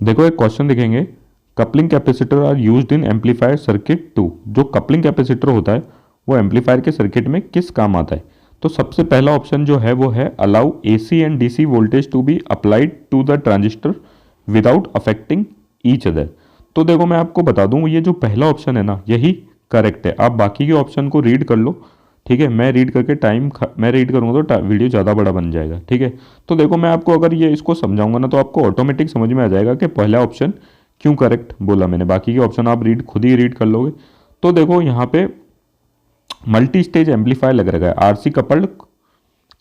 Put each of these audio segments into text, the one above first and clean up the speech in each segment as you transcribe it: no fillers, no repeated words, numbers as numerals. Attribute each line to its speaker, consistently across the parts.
Speaker 1: देखो एक क्वेश्चन दिखेंगे, coupling capacitor are used in amplifier circuit to. जो कपलिंग कैपेसिटर होता है वो एम्पलीफायर के सर्किट में किस काम आता है? तो सबसे पहला ऑप्शन जो है वो है allow AC and DC voltage to be applied to the transistor without affecting each other. तो देखो मैं आपको बता दूं, ये जो पहला ऑप्शन है ना यही करेक्ट है। आप बाकी के ऑप्शन को रीड कर लो, ठीक है। मैं रीड करके मैं रीड करूंगा तो वीडियो ज़्यादा बड़ा बन जाएगा, ठीक है। तो देखो मैं आपको अगर ये इसको समझाऊंगा ना तो आपको ऑटोमेटिक समझ में आ जाएगा कि पहला ऑप्शन क्यों करेक्ट बोला मैंने। बाकी के ऑप्शन आप खुद ही रीड कर लोगे। तो देखो यहाँ पे मल्टी स्टेज एम्पलीफायर लग रखा है, RC coupled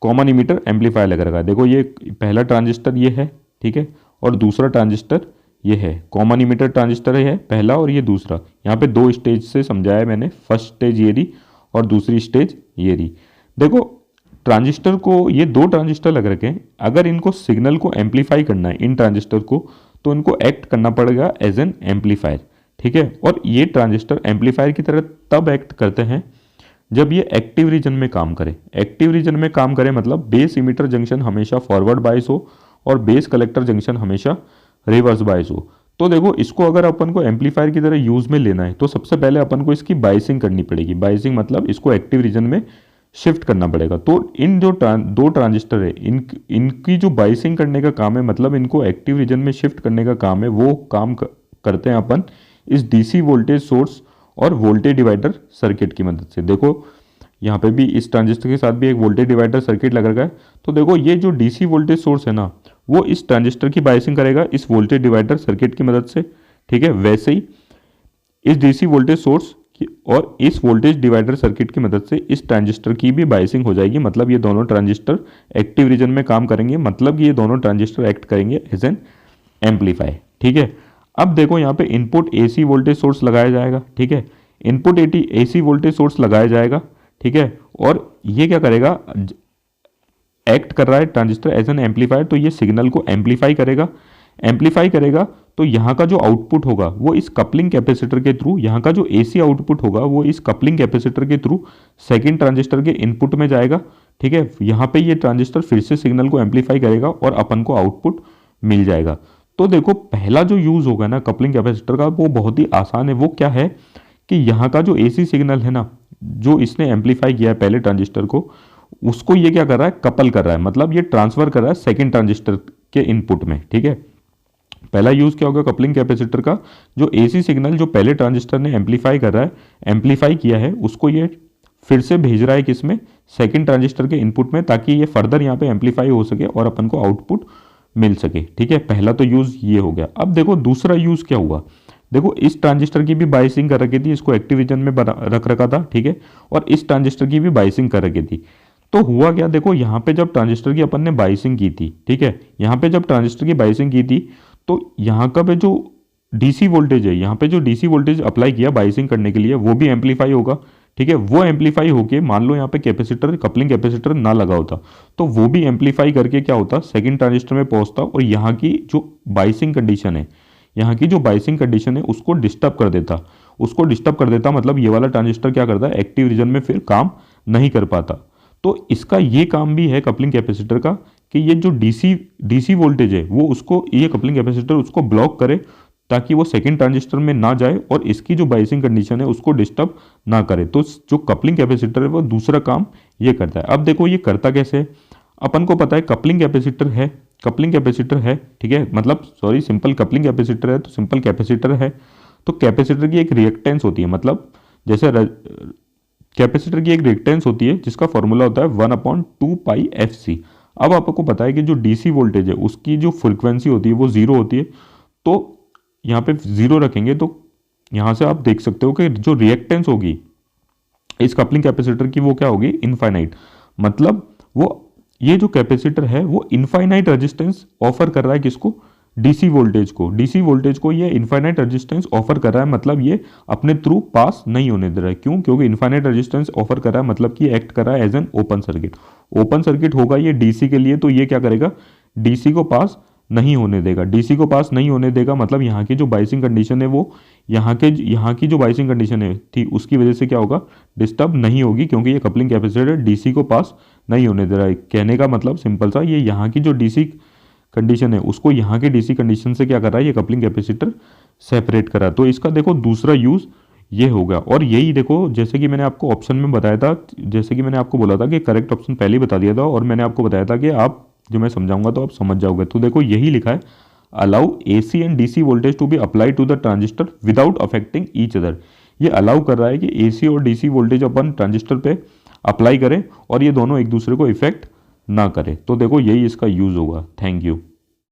Speaker 1: common emitter amplifier लग रखा है। देखो ये पहला ट्रांजिस्टर ये है, ठीक है, और दूसरा ट्रांजिस्टर ये है। कॉमन इमीटर ट्रांजिस्टर है पहला और ये दूसरा। यहाँ पे दो स्टेज से समझाया है मैंने, फर्स्ट स्टेज ये रही और दूसरी स्टेज ये रही। देखो ट्रांजिस्टर को, ये दो ट्रांजिस्टर लग रखे हैं, अगर इनको सिग्नल को एम्पलीफाई करना है इन ट्रांजिस्टर को तो इनको एक्ट करना पड़ेगा एज एन एम्पलीफायर, ठीक है। और ये ट्रांजिस्टर एम्पलीफायर की तरह तब एक्ट करते हैं जब ये एक्टिव रीजन में काम करे। एक्टिव रीजन में काम करे मतलब बेस इमीटर जंक्शन हमेशा फॉरवर्ड बायस हो और बेस कलेक्टर जंक्शन हमेशा रिवर्स बायस हो। तो देखो इसको अगर अपन को एम्पलीफायर की तरह यूज में लेना है तो सबसे पहले अपन को इसकी बाइसिंग करनी पड़ेगी। बाइसिंग मतलब इसको एक्टिव रीजन में शिफ्ट करना पड़ेगा। तो इन जो दो ट्रांजिस्टर है इनकी जो बाइसिंग करने का काम है, मतलब इनको एक्टिव रीजन में शिफ्ट करने का काम है, वो काम करते हैं अपन इस डीसी वोल्टेज सोर्स और वोल्टेज डिवाइडर सर्किट की मदद से। देखो यहाँ पे भी इस ट्रांजिस्टर के साथ भी एक वोल्टेज डिवाइडर सर्किट लग रखा है। तो देखो ये जो डीसी वोल्टेज सोर्स है ना वो इस ट्रांजिस्टर की बायसिंग करेगा इस वोल्टेज डिवाइडर सर्किट की मदद से, ठीक है। वैसे ही इस डीसी वोल्टेज सोर्स की और इस वोल्टेज डिवाइडर सर्किट की मदद से इस ट्रांजिस्टर की भी बायसिंग हो जाएगी। मतलब ये दोनों ट्रांजिस्टर एक्टिव रीजन में काम करेंगे, मतलब ये दोनों ट्रांजिस्टर एक्ट करेंगे एज एन एम्पलीफाई, ठीक है। अब देखो यहाँ पे इनपुट एसी वोल्टेज सोर्स लगाया जाएगा, ठीक है। इनपुट एसी वोल्टेज सोर्स लगाया जाएगा, ठीक है। और ये क्या करेगा, एक्ट कर रहा है ट्रांजिस्टर एज एन एम्पलीफायर, तो ये सिग्नल को एम्पलीफाई करेगा। एम्पलीफाई करेगा तो यहाँ का जो आउटपुट होगा वो इस कपलिंग कैपेसिटर के थ्रू, यहाँ का जो एसी आउटपुट होगा वो इस कपलिंग कैपेसिटर के थ्रू सेकंड ट्रांजिस्टर के इनपुट में जाएगा, ठीक है। यहाँ पे ये ट्रांजिस्टर फिर से सिग्नल को एम्पलीफाई करेगा और अपन को आउटपुट मिल जाएगा। तो देखो पहला जो यूज होगा ना कपलिंग कैपेसिटर का वो बहुत ही आसान है। वो क्या है कि यहाँ का जो एसी सिग्नल है ना जो इसने एम्पलीफाई किया है पहले ट्रांजिस्टर को, उसको ये क्या कर रहा है, कपल कर रहा है, मतलब ये ट्रांसफर कर रहा है सेकंड ट्रांजिस्टर के इनपुट में, ठीक है। पहला यूज क्या होगा कपलिंग कैपेसिटर का, जो एसी सिग्नल जो पहले ट्रांजिस्टर ने एम्पलीफाई कर रहा है, एम्पलीफाई किया है, उसको ये फिर से भेज रहा है किसमें, सेकंड ट्रांजिस्टर के इनपुट में, ताकि ये फर्दर यहाँ पे एम्पलीफाई हो सके और अपन को आउटपुट मिल सके, ठीक है। पहला तो यूज ये हो गया। अब देखो दूसरा यूज क्या हुआ। देखो इस ट्रांजिस्टर की भी बाइसिंग कर रखी थी, इसको एक्टिव रीजन में रख रखा था, ठीक है। और इस ट्रांजिस्टर की भी बाइसिंग कर रखी थी। तो हुआ क्या, देखो यहाँ पे जब ट्रांजिस्टर की अपन ने बाइसिंग की थी, ठीक है, यहाँ पे जब ट्रांजिस्टर की बाइसिंग की थी तो यहाँ का पे जो डीसी वोल्टेज है, यहाँ पे जो डीसी वोल्टेज अप्लाई किया बाइसिंग करने के लिए वो भी एम्पलीफाई होगा, ठीक है। वो एम्पलीफाई होके मान लो यहाँ पे कैपेसिटर कपलिंग कैपेसिटर ना लगा होता तो वो भी एम्पलीफाई करके क्या होता, सेकंड ट्रांजिस्टर में पहुंचता और यहाँ की जो बाइसिंग कंडीशन है, यहाँ की जो बाइसिंग कंडीशन है उसको डिस्टर्ब कर देता। उसको डिस्टर्ब कर देता मतलब ये वाला ट्रांजिस्टर क्या करता है, एक्टिव रीजन में फिर काम नहीं कर पाता। तो इसका ये काम भी है कपलिंग कैपेसिटर का कि ये जो डीसी वोल्टेज है वो उसको, ये कपलिंग कैपेसिटर उसको ब्लॉक करे ताकि वो सेकंड ट्रांजिस्टर में ना जाए और इसकी जो बाइसिंग कंडीशन है उसको डिस्टर्ब ना करे। तो जो कपलिंग कैपेसिटर है वो दूसरा काम ये करता है। अब देखो ये करता कैसे है, अपन को पता है कपलिंग कैपेसिटर है, कपलिंग कैपेसिटर है, ठीक है, मतलब सॉरी सिंपल कपलिंग कैपेसिटर है तो सिंपल कैपेसिटर है। तो कैपेसिटर की एक रिएक्टेंस होती है, मतलब जैसे कैपेसिटर की एक रिएक्टेंस होती है जिसका फॉर्मूला होता है 1/2πfc। अब आपको पता है कि जो डीसी वोल्टेज है उसकी जो फ्रिक्वेंसी होती है वो जीरो होती है। तो यहाँ पे जीरो रखेंगे तो यहाँ से आप देख सकते हो कि जो रिएक्टेंस होगी इस कपलिंग कैपेसिटर की वो क्या होगी, इनफाइनाइट। मतलब वो ये जो कैपेसिटर है वो इनफाइनाइट रेजिस्टेंस ऑफर कर रहा है किसको, डीसी वोल्टेज को। डीसी वोल्टेज को ये इनफाइनाइट रेजिस्टेंस ऑफर कर रहा है, मतलब ये अपने थ्रू पास नहीं होने दे रहा है। क्यों, क्योंकि इनफाइनाइट रेजिस्टेंस ऑफर कर रहा है मतलब कि एक्ट कर रहा है as an open circuit. Open circuit होगा ये डीसी के लिए, तो ये क्या करेगा, डीसी को पास नहीं होने देगा। डीसी को पास नहीं होने देगा मतलब यहाँ की जो बाइसिंग कंडीशन है वो यहाँ की जो बाइसिंग कंडीशन है थी उसकी वजह से क्या होगा, डिस्टर्ब नहीं होगी, क्योंकि ये कपलिंग कैपेसिटर डीसी को पास नहीं होने दे रहा है। कहने का मतलब सिंपल सा, ये यहाँ की जो डीसी कंडीशन है उसको यहाँ के डीसी कंडीशन से क्या कर रहा है, ये कपलिंग कैपेसिटर सेपरेट करा। तो इसका देखो दूसरा यूज़ ये होगा। और यही देखो जैसे कि मैंने आपको ऑप्शन में बताया था, जैसे कि मैंने आपको बोला था कि करेक्ट ऑप्शन पहले ही बता दिया था, और मैंने आपको बताया था कि आप जो मैं समझाऊंगा तो आप समझ जाओगे। तो देखो यही लिखा है, allow AC and DC voltage to be applied to the transistor without affecting each other. ये अलाउ कर रहा है कि AC और DC वोल्टेज अपन ट्रांजिस्टर पे अप्लाई करें और ये दोनों एक दूसरे को इफेक्ट ना करें। तो देखो यही इसका यूज़ होगा। Thank you.